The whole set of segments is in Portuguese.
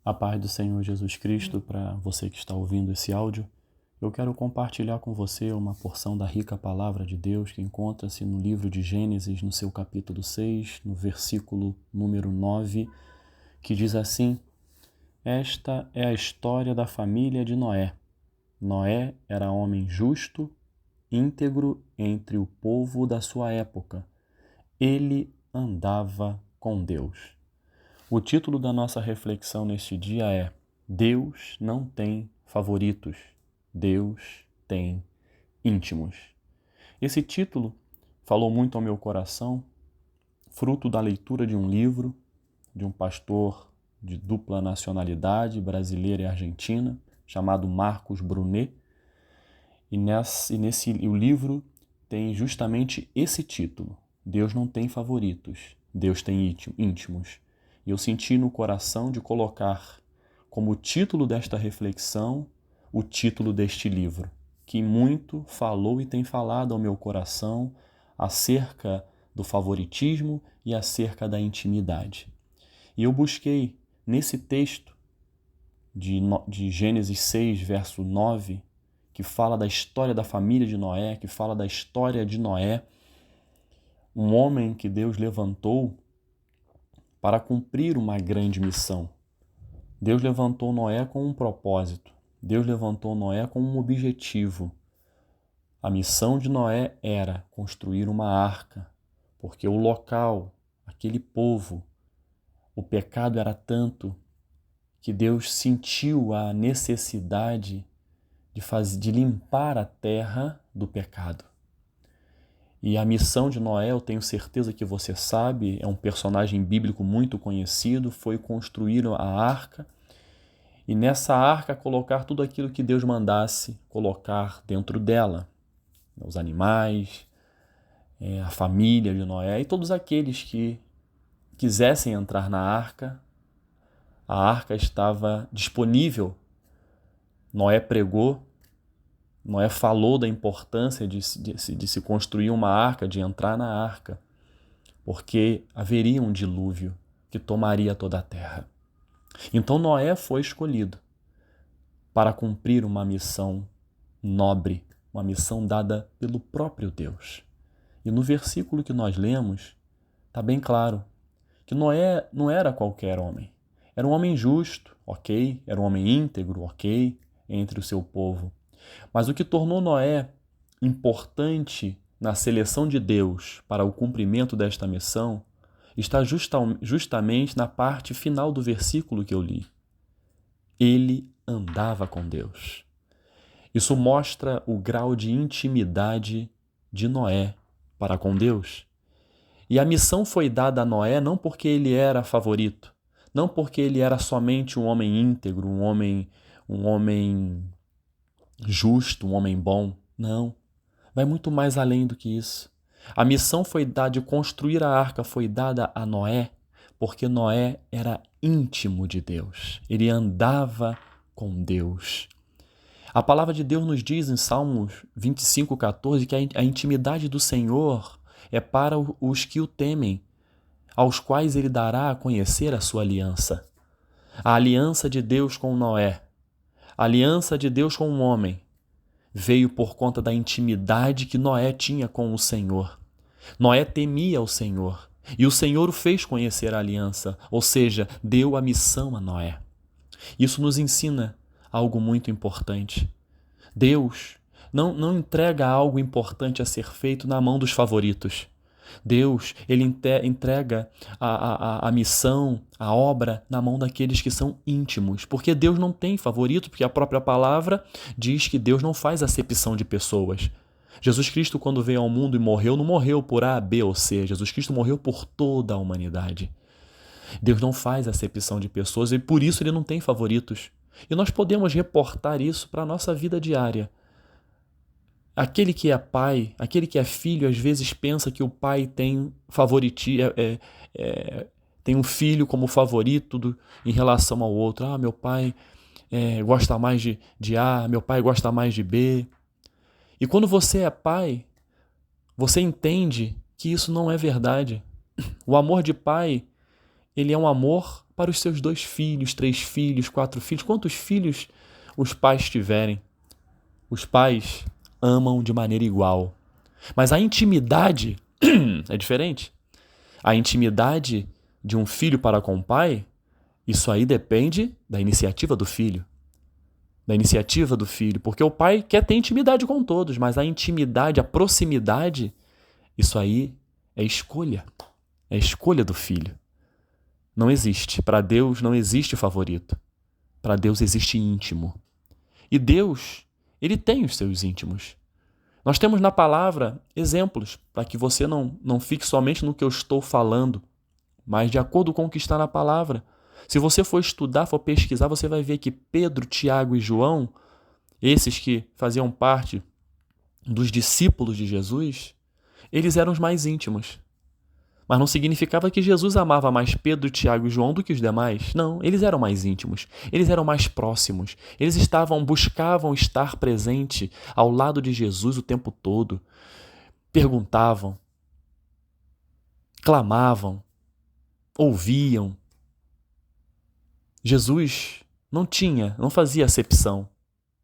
A paz do Senhor Jesus Cristo para você que está ouvindo esse áudio. Eu quero compartilhar com você uma porção da rica palavra de Deus que encontra-se no livro de Gênesis, no seu capítulo 6, no versículo número 9, que diz assim: Esta é a história da família de Noé. Noé era homem justo, íntegro entre o povo da sua época. Ele andava com Deus. O título da nossa reflexão neste dia é: Deus não tem favoritos, Deus tem íntimos. Esse título falou muito ao meu coração, fruto da leitura de um livro de um pastor de dupla nacionalidade, brasileira e argentina, chamado Marcos Brunet. O livro tem justamente esse título: Deus não tem favoritos, Deus tem íntimos. E eu senti no coração de colocar como título desta reflexão o título deste livro, que muito falou e tem falado ao meu coração acerca do favoritismo e acerca da intimidade. E eu busquei nesse texto de Gênesis 6, verso 9, que fala da história da família de Noé, que fala da história de Noé, um homem que Deus levantou para cumprir uma grande missão. Deus levantou Noé com um propósito. Deus levantou Noé com um objetivo. A missão de Noé era construir uma arca, porque o local, aquele povo, o pecado era tanto que Deus sentiu a necessidade de limpar a terra do pecado. E a missão de Noé, eu tenho certeza que você sabe, é um personagem bíblico muito conhecido, foi construir a arca e nessa arca colocar tudo aquilo que Deus mandasse colocar dentro dela. Os animais, a família de Noé e todos aqueles que quisessem entrar na arca. A arca estava disponível. Noé pregou, Noé falou da importância de se construir uma arca, de entrar na arca, porque haveria um dilúvio que tomaria toda a terra. Então Noé foi escolhido para cumprir uma missão nobre, uma missão dada pelo próprio Deus. E no versículo que nós lemos, está bem claro que Noé não era qualquer homem. Era um homem justo, ok? Era um homem íntegro, ok? Entre o seu povo. Mas o que tornou Noé importante na seleção de Deus para o cumprimento desta missão está justamente na parte final do versículo que eu li. Ele andava com Deus. Isso mostra o grau de intimidade de Noé para com Deus. E a missão foi dada a Noé não porque ele era favorito, não porque ele era somente um homem íntegro, um homem justo, um homem bom. Não. Vai muito mais além do que isso. A missão de construir a arca foi dada a Noé porque Noé era íntimo de Deus. Ele andava com Deus. A palavra de Deus nos diz em Salmos 25:14 que a intimidade do Senhor é para os que o temem, aos quais ele dará a conhecer a sua aliança. A aliança de Deus com Noé, a aliança de Deus com o homem, veio por conta da intimidade que Noé tinha com o Senhor. Noé temia o Senhor e o Senhor o fez conhecer a aliança, ou seja, deu a missão a Noé. Isso nos ensina algo muito importante. Deus não entrega algo importante a ser feito na mão dos favoritos. Deus, ele entrega a missão, a obra na mão daqueles que são íntimos, porque Deus não tem favorito, porque a própria palavra diz que Deus não faz acepção de pessoas. Jesus Cristo, quando veio ao mundo e morreu, não morreu por A, B ou C. Jesus Cristo morreu por toda a humanidade. Deus não faz acepção de pessoas e por isso ele não tem favoritos. E nós podemos reportar isso para a nossa vida diária. Aquele que é pai, aquele que é filho, às vezes pensa que o pai tem tem um filho como favorito em relação ao outro. Meu pai gosta mais de A, meu pai gosta mais de B. E quando você é pai, você entende que isso não é verdade. O amor de pai, ele é um amor para os seus 2 filhos, 3 filhos, 4 filhos, quantos filhos os pais tiverem. Os pais amam de maneira igual. Mas a intimidade é diferente. A intimidade de um filho para com o pai, isso aí depende da iniciativa do filho. Da iniciativa do filho. Porque o pai quer ter intimidade com todos, mas a intimidade, a proximidade, isso aí é escolha. É escolha do filho. Não existe. Para Deus não existe favorito. Para Deus existe íntimo. E Deus, Ele tem os seus íntimos. Nós temos na palavra exemplos para que você não fique somente no que eu estou falando, mas de acordo com o que está na palavra. Se você for estudar, for pesquisar, você vai ver que Pedro, Tiago e João, esses que faziam parte dos discípulos de Jesus, eles eram os mais íntimos. Mas não significava que Jesus amava mais Pedro, Tiago e João do que os demais. Não, eles eram mais íntimos, eles eram mais próximos. Eles buscavam estar presente ao lado de Jesus o tempo todo. Perguntavam, clamavam, ouviam. Jesus não fazia acepção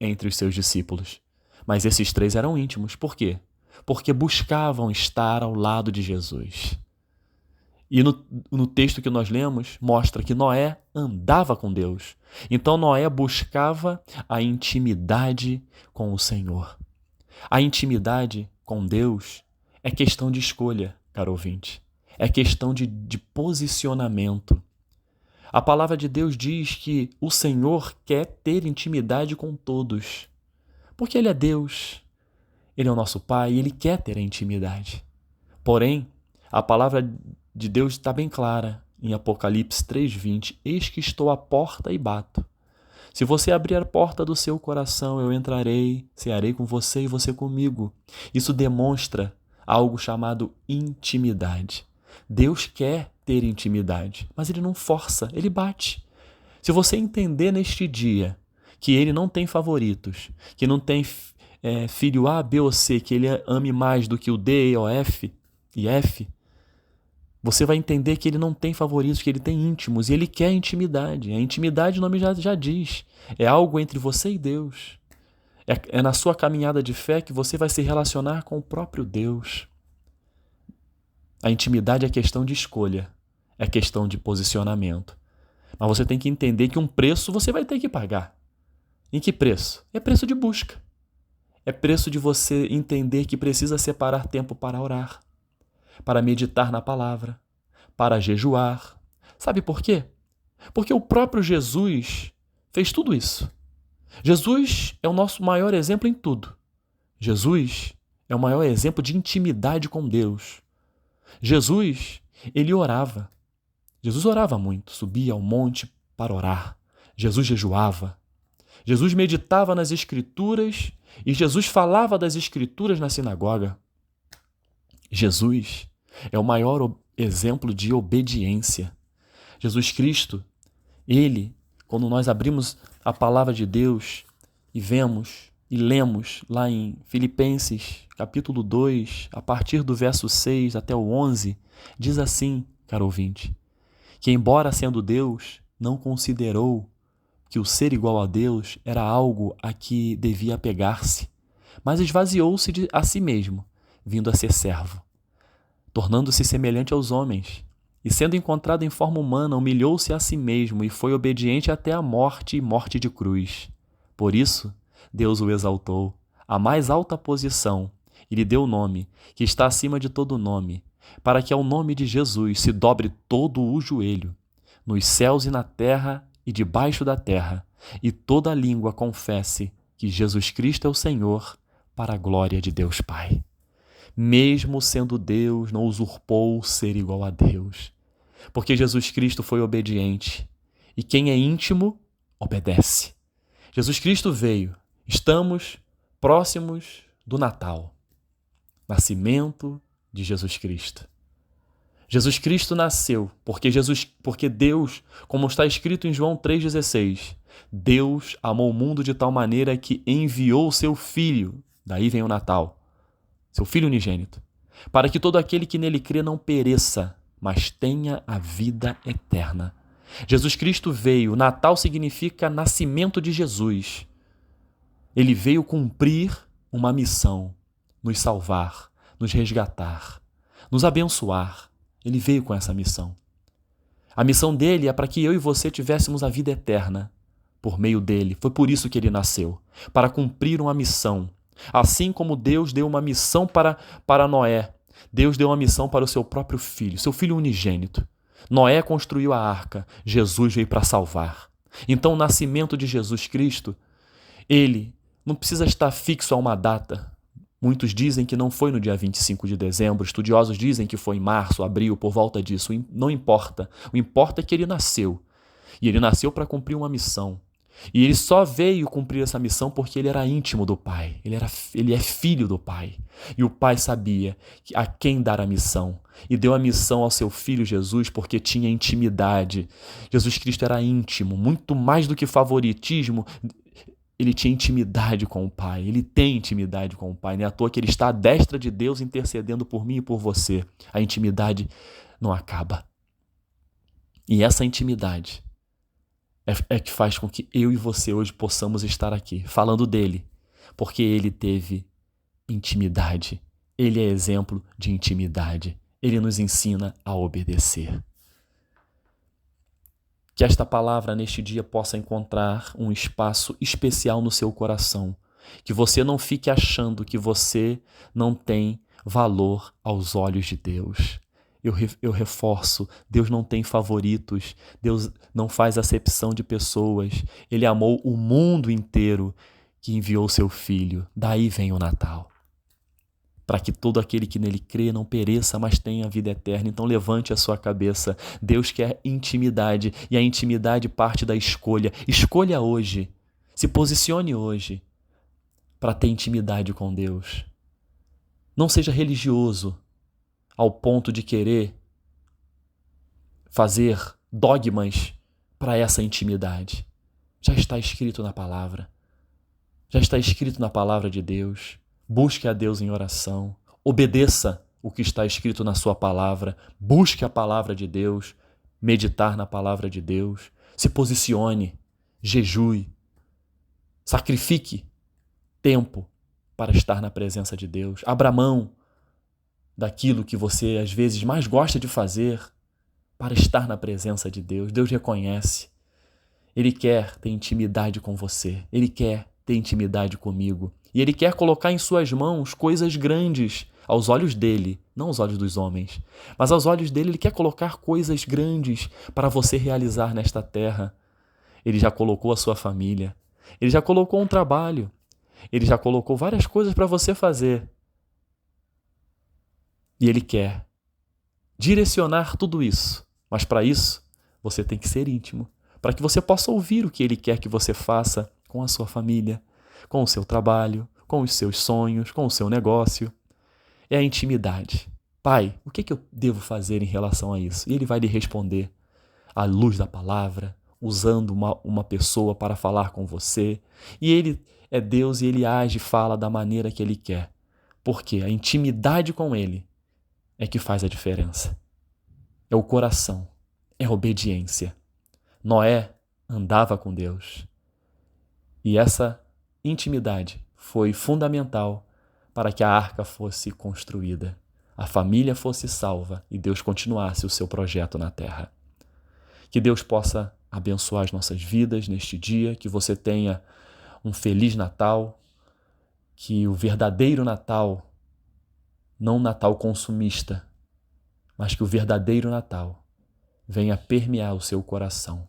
entre os seus discípulos. Mas esses 3 eram íntimos. Por quê? Porque buscavam estar ao lado de Jesus. E no texto que nós lemos, mostra que Noé andava com Deus. Então Noé buscava a intimidade com o Senhor. A intimidade com Deus é questão de escolha, caro ouvinte. É questão de posicionamento. A palavra de Deus diz que o Senhor quer ter intimidade com todos. Porque Ele é Deus, Ele é o nosso Pai e Ele quer ter a intimidade. Porém, a palavra de Deus está bem clara em Apocalipse 3:20. Eis que estou à porta e bato. Se você abrir a porta do seu coração, eu entrarei, cearei com você e você comigo. Isso demonstra algo chamado intimidade. Deus quer ter intimidade, mas Ele não força, Ele bate. Se você entender neste dia que Ele não tem favoritos, que não tem filho A, B ou C, que Ele ame mais do que o D, E, O, F e F, você vai entender que Ele não tem favoritos, que Ele tem íntimos e Ele quer intimidade. A intimidade, o nome já diz, é algo entre você e Deus. É na sua caminhada de fé que você vai se relacionar com o próprio Deus. A intimidade é questão de escolha, é questão de posicionamento. Mas você tem que entender que um preço você vai ter que pagar. Em que preço? É preço de busca. É preço de você entender que precisa separar tempo para orar, para meditar na palavra, para jejuar. Sabe por quê? Porque o próprio Jesus fez tudo isso. Jesus é o nosso maior exemplo em tudo. Jesus é o maior exemplo de intimidade com Deus. Jesus, ele orava. Jesus orava muito, subia ao monte para orar. Jesus jejuava. Jesus meditava nas Escrituras e Jesus falava das Escrituras na sinagoga. Jesus é o maior exemplo de obediência. Jesus Cristo, Ele, quando nós abrimos a palavra de Deus e vemos e lemos lá em Filipenses, capítulo 2, a partir do verso 6 até o 11, diz assim, caro ouvinte, que embora sendo Deus, não considerou que o ser igual a Deus era algo a que devia apegar-se, mas esvaziou-se a si mesmo, vindo a ser servo, tornando-se semelhante aos homens, e sendo encontrado em forma humana, humilhou-se a si mesmo e foi obediente até a morte e morte de cruz. Por isso, Deus o exaltou à mais alta posição e lhe deu o nome, que está acima de todo nome, para que ao nome de Jesus se dobre todo o joelho, nos céus e na terra e debaixo da terra, e toda língua confesse que Jesus Cristo é o Senhor, para a glória de Deus Pai. Mesmo sendo Deus, não usurpou o ser igual a Deus, porque Jesus Cristo foi obediente, e quem é íntimo, obedece. Jesus Cristo veio, estamos próximos do Natal, nascimento de Jesus Cristo. Jesus Cristo nasceu porque Deus, como está escrito em João 3,16, Deus amou o mundo de tal maneira que enviou o seu Filho, daí vem o Natal, seu Filho unigênito, para que todo aquele que nele crê não pereça, mas tenha a vida eterna. Jesus Cristo veio, Natal significa nascimento de Jesus. Ele veio cumprir uma missão, nos salvar, nos resgatar, nos abençoar. Ele veio com essa missão. A missão dele é para que eu e você tivéssemos a vida eterna por meio dele. Foi por isso que ele nasceu, para cumprir uma missão. Assim como Deus deu uma missão para Noé, Deus deu uma missão para o seu próprio filho, seu filho unigênito. Noé construiu a arca, Jesus veio para salvar. Então, o nascimento de Jesus Cristo, ele não precisa estar fixo a uma data. Muitos dizem que não foi no dia 25 de dezembro, estudiosos dizem que foi em março, abril, por volta disso. Não importa. O importa é que ele nasceu. E ele nasceu para cumprir uma missão. E ele só veio cumprir essa missão porque ele era íntimo do Pai. Ele é filho do Pai. E o Pai sabia a quem dar a missão. E deu a missão ao seu filho Jesus porque tinha intimidade. Jesus Cristo era íntimo, muito mais do que favoritismo. Ele tinha intimidade com o Pai. Ele tem intimidade com o Pai. Não é à toa que ele está à destra de Deus intercedendo por mim e por você. A intimidade não acaba. E essa intimidade é que faz com que eu e você hoje possamos estar aqui, falando dele, porque ele teve intimidade. Ele é exemplo de intimidade. Ele nos ensina a obedecer. Que esta palavra neste dia possa encontrar um espaço especial no seu coração. Que você não fique achando que você não tem valor aos olhos de Deus. Eu reforço, Deus não tem favoritos, Deus não faz acepção de pessoas. Ele amou o mundo inteiro que enviou seu Filho. Daí vem o Natal. Para que todo aquele que nele crê não pereça, mas tenha a vida eterna. Então levante a sua cabeça. Deus quer intimidade e a intimidade parte da escolha. Escolha hoje, se posicione hoje para ter intimidade com Deus. Não seja religioso ao ponto de querer fazer dogmas para essa intimidade. Já está escrito na palavra. Já está escrito na palavra de Deus. Busque a Deus em oração. Obedeça o que está escrito na sua palavra. Busque a palavra de Deus. Meditar na palavra de Deus. Se posicione. Jejue. Sacrifique tempo para estar na presença de Deus. Abra mão daquilo que você às vezes mais gosta de fazer para estar na presença de Deus. Deus reconhece. Ele quer ter intimidade com você. Ele quer ter intimidade comigo. E Ele quer colocar em suas mãos coisas grandes aos olhos dele, não aos olhos dos homens, mas aos olhos dele Ele quer colocar coisas grandes para você realizar nesta terra. Ele já colocou a sua família. Ele já colocou um trabalho. Ele já colocou várias coisas para você fazer. E Ele quer direcionar tudo isso. Mas para isso, você tem que ser íntimo. Para que você possa ouvir o que Ele quer que você faça com a sua família, com o seu trabalho, com os seus sonhos, com o seu negócio. É a intimidade. Pai, o que eu devo fazer em relação a isso? E Ele vai lhe responder à luz da palavra, usando uma pessoa para falar com você. E Ele é Deus e Ele age e fala da maneira que Ele quer. Porque a intimidade com Ele é que faz a diferença. É o coração, é a obediência. Noé andava com Deus. E essa intimidade foi fundamental para que a arca fosse construída, a família fosse salva e Deus continuasse o seu projeto na terra. Que Deus possa abençoar as nossas vidas neste dia, que você tenha um feliz Natal, que o verdadeiro Natal, não um Natal consumista, mas que o verdadeiro Natal venha permear o seu coração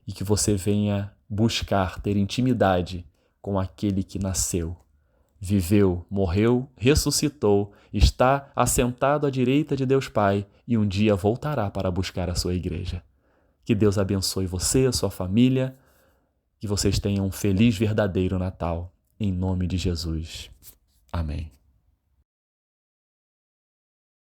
e que você venha buscar ter intimidade com aquele que nasceu, viveu, morreu, ressuscitou, está assentado à direita de Deus Pai e um dia voltará para buscar a sua igreja. Que Deus abençoe você, a sua família, que vocês tenham um feliz verdadeiro Natal, em nome de Jesus. Amém.